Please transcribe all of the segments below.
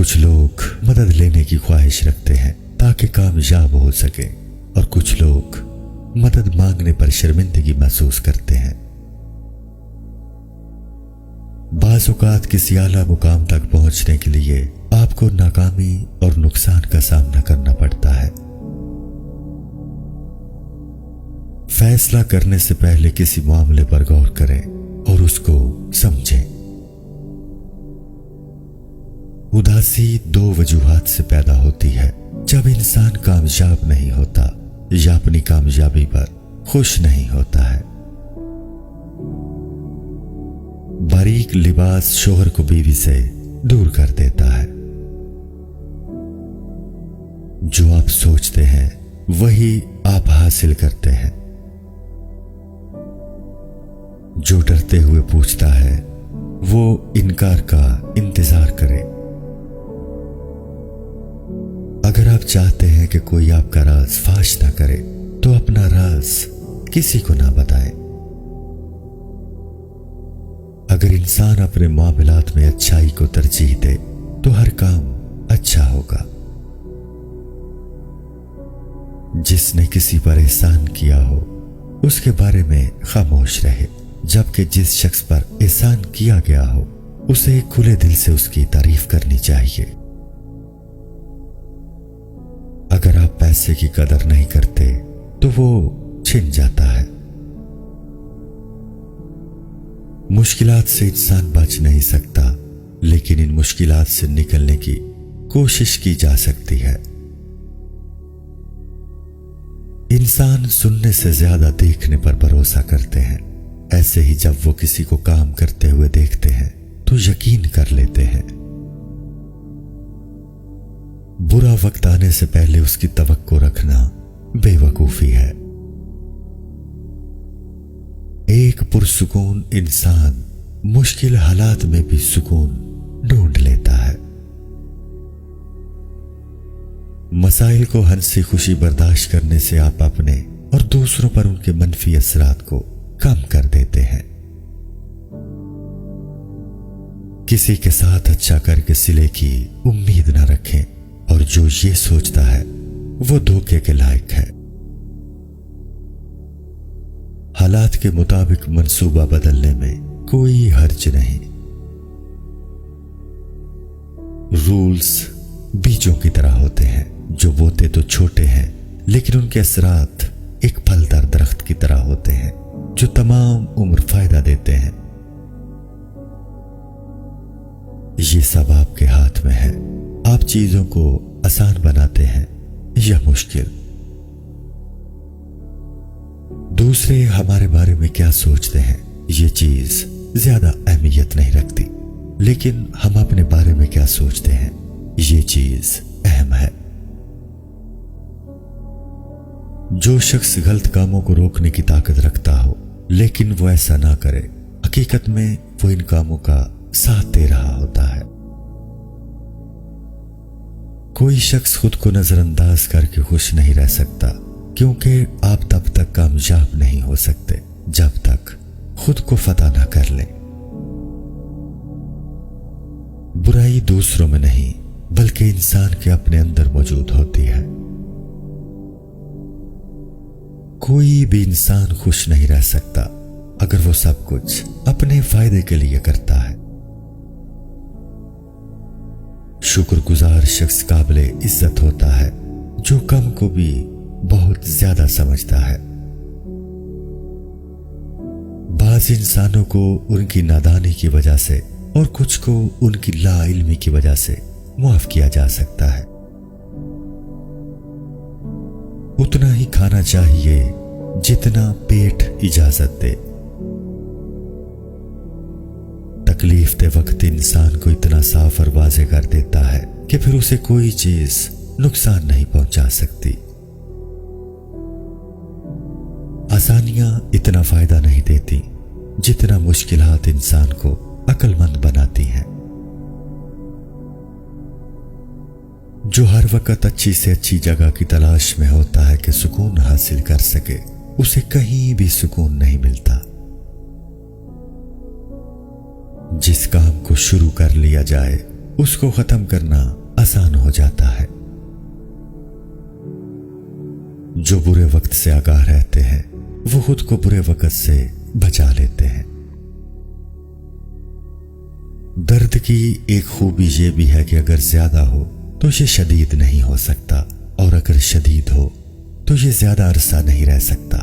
کچھ لوگ مدد لینے کی خواہش رکھتے ہیں تاکہ کامیاب ہو سکے، اور کچھ لوگ مدد مانگنے پر شرمندگی محسوس کرتے ہیں۔ بعض اوقات کسی اعلیٰ مقام تک پہنچنے کے لیے آپ کو ناکامی اور نقصان کا سامنا کرنا پڑتا ہے۔ فیصلہ کرنے سے پہلے کسی معاملے پر غور کریں اور اس کو سمجھیں۔ اداسی دو وجوہات سے پیدا ہوتی ہے: جب انسان کامیاب نہیں ہوتا یا اپنی کامیابی پر خوش نہیں ہوتا ہے۔ باریک لباس شوہر کو بیوی سے دور کر دیتا ہے۔ جو آپ سوچتے ہیں وہی آپ حاصل کرتے ہیں۔ جو ڈرتے ہوئے پوچھتا ہے وہ انکار کا انتظار کرے۔ اگر آپ چاہتے ہیں کہ کوئی آپ کا راز فاش نہ کرے تو اپنا راز کسی کو نہ بتائے۔ اگر انسان اپنے معاملات میں اچھائی کو ترجیح دے تو ہر کام اچھا ہوگا۔ جس نے کسی پر احسان کیا ہو اس کے بارے میں خاموش رہے، جبکہ جس شخص پر احسان کیا گیا ہو اسے کھلے دل سے اس کی تعریف کرنی چاہیے۔ اگر آپ پیسے کی قدر نہیں کرتے تو وہ چھن جاتا ہے۔ مشکلات سے انسان بچ نہیں سکتا، لیکن ان مشکلات سے نکلنے کی کوشش کی جا سکتی ہے۔ انسان سننے سے زیادہ دیکھنے پر بھروسہ کرتے ہیں، ایسے ہی جب وہ کسی کو کام کرتے ہوئے دیکھتے ہیں تو یقین کر لیتے ہیں۔ برا وقت آنے سے پہلے اس کی توقع رکھنا بے وقوفی ہے۔ ایک پرسکون انسان مشکل حالات میں بھی سکون ڈھونڈ لیتا ہے۔ مسائل کو ہنسی خوشی برداشت کرنے سے آپ اپنے اور دوسروں پر ان کے منفی اثرات کو کم کر دیتے ہیں۔ کسی کے ساتھ اچھا کر کے صلے کی امید نہ رکھیں، اور جو یہ سوچتا ہے وہ دھوکے کے لائق ہے۔ حالات کے مطابق منصوبہ بدلنے میں کوئی حرج نہیں۔ رولز بیجوں کی طرح ہوتے ہیں جو بوتے تو چھوٹے ہیں لیکن ان کے اثرات ایک پھلدار درخت کی طرح ہوتے ہیں جو تمام عمر فائدہ دیتے ہیں۔ یہ سب آپ کے ہاتھ میں ہے، آپ چیزوں کو آسان بناتے ہیں یا مشکل۔ دوسرے ہمارے بارے میں کیا سوچتے ہیں یہ چیز زیادہ اہمیت نہیں رکھتی، لیکن ہم اپنے بارے میں کیا سوچتے ہیں یہ چیز اہم ہے۔ جو شخص غلط کاموں کو روکنے کی طاقت رکھتا ہو لیکن وہ ایسا نہ کرے، حقیقت میں وہ ان کاموں کا ساتھ دے رہا ہوتا ہے۔ کوئی شخص خود کو نظر انداز کر کے خوش نہیں رہ سکتا، کیونکہ آپ تب تک کامیاب نہیں ہو سکتے جب تک خود کو فتح نہ کر لیں۔ برائی دوسروں میں نہیں بلکہ انسان کے اپنے اندر موجود ہوتی ہے۔ کوئی بھی انسان خوش نہیں رہ سکتا اگر وہ سب کچھ اپنے فائدے کے لیے کرتا ہے۔ شکر گزار شخص قابل عزت ہوتا ہے جو کم کو بھی بہت زیادہ سمجھتا ہے۔ بعض انسانوں کو ان کی نادانی کی وجہ سے اور کچھ کو ان کی لا علمی کی وجہ سے معاف کیا جا سکتا ہے۔ اتنا ہی کھانا چاہیے جتنا پیٹ اجازت دے۔ تکلیف دہ وقت انسان کو اتنا صاف اور واضح کر دیتا ہے کہ پھر اسے کوئی چیز نقصان نہیں پہنچا سکتی۔ آسانیاں اتنا فائدہ نہیں دیتی جتنا مشکلات انسان کو عقل مند بناتی ہیں۔ جو ہر وقت اچھی سے اچھی جگہ کی تلاش میں ہوتا ہے کہ سکون حاصل کر سکے، اسے کہیں بھی سکون نہیں ملتا۔ جس کام کو شروع کر لیا جائے اس کو ختم کرنا آسان ہو جاتا ہے۔ جو برے وقت سے آگاہ رہتے ہیں وہ خود کو برے وقت سے بچا لیتے ہیں۔ درد کی ایک خوبی یہ بھی ہے کہ اگر زیادہ ہو تو یہ شدید نہیں ہو سکتا، اور اگر شدید ہو تو یہ زیادہ عرصہ نہیں رہ سکتا۔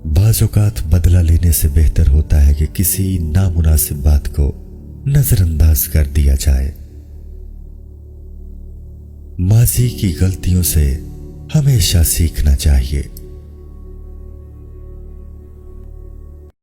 بعض اوقات بدلہ لینے سے بہتر ہوتا ہے کہ کسی نامناسب بات کو نظر انداز کر دیا جائے۔ ماضی کی غلطیوں سے ہمیشہ سیکھنا چاہیے